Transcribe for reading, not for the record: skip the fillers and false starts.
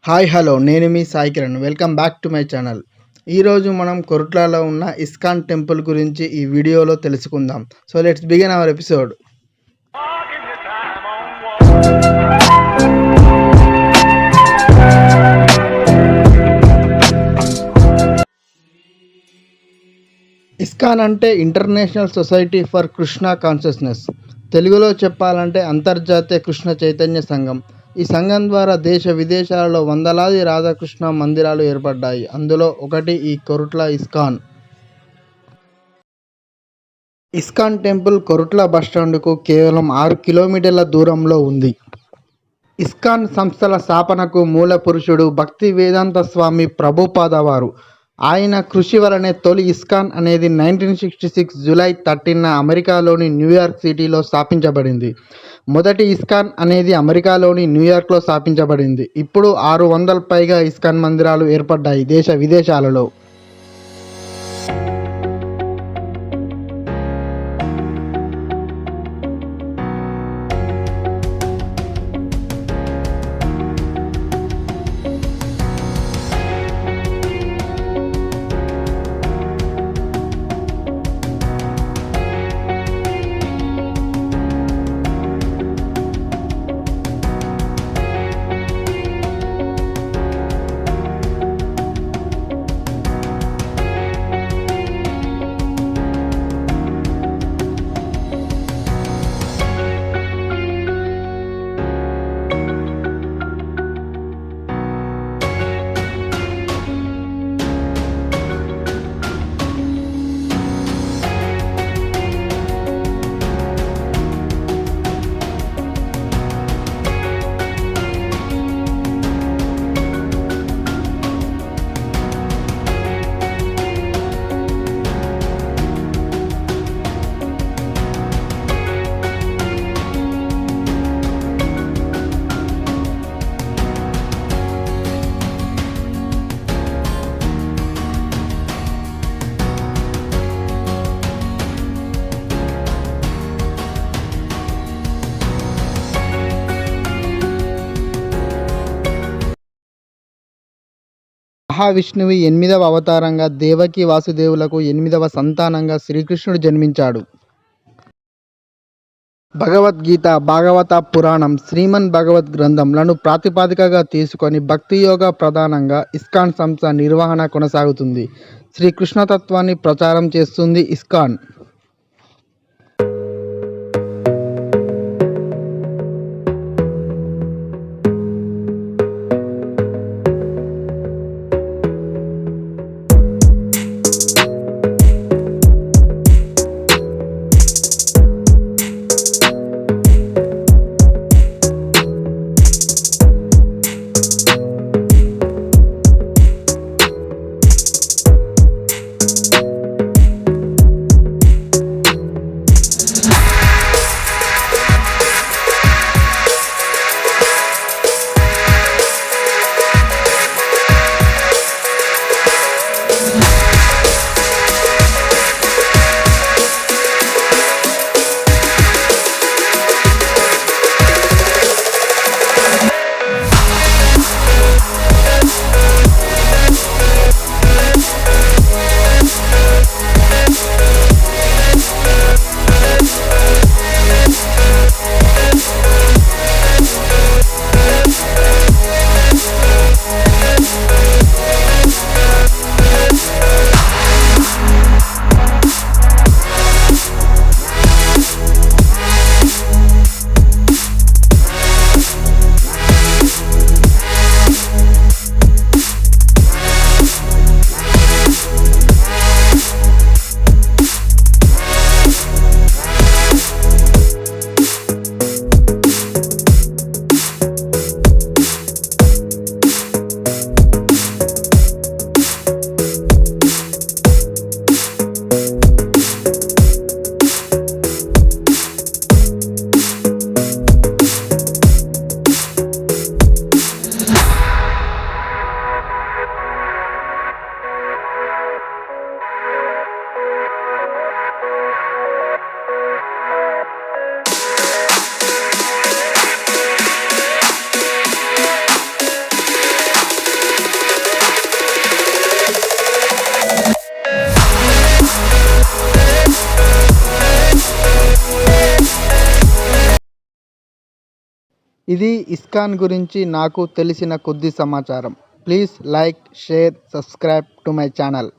Hi hello నేను మీ Sai Kiran. Welcome back to my channel. ఈరోజు మనం కొరుట్లాలో ఉన్న ఇస్కాన్ టెంపుల్ గురించి ఈ వీడియోలో తెలుసుకుందాం. So let's begin our episode. ISKCON అంటే international society for Krishna consciousness. తెలుగులో చెప్పాలంటే అంతర్జాతీయ కృష్ణ చైతన్య సంఘం. ఈ సంఘం ద్వారా దేశ విదేశాలలో వందలాది రాధాకృష్ణ మందిరాలు ఏర్పడ్డాయి. అందులో ఒకటి ఈ Korutla ISKCON. ISKCON temple Korutla బస్టాండుకు కేవలం 6 కిలోమీటర్ల దూరంలో ఉంది. ఇస్కాన్ సంస్థల స్థాపనకు మూల పురుషుడు భక్తి వేదాంత స్వామి ప్రభుపాద వారు. ఆయన కృషి వలనే తొలి ఇస్కాన్ అనేది 1966 జూలై 13న అమెరికాలోని న్యూయార్క్ సిటీలో స్థాపించబడింది. మొదటి ఇస్కాన్ అనేది అమెరికాలోని న్యూయార్క్లో స్థాపించబడింది. ఇప్పుడు 600 పైగా ఇస్కాన్ మందిరాలు ఏర్పడ్డాయి దేశ విదేశాలలో. మహావిష్ణువు 8వ అవతారంగా దేవకి వాసుదేవులకు 8వ సంతానంగా శ్రీకృష్ణుడు జన్మించాడు. భగవద్గీత, భాగవత పురాణం, శ్రీమన్ భగవద్ గ్రంథంలను ప్రాతిపదికగా తీసుకొని భక్తి యోగ ప్రధానంగా ఇస్కాన్ సంస్థ నిర్వహణ కొనసాగుతుంది. శ్రీకృష్ణతత్వాన్ని ప్రచారం చేస్తుంది ఇస్కాన్. ఇది ఇస్కాన్ గురించి నాకు తెలిసిన కొద్ది సమాచారం. Please like, share, subscribe to my channel.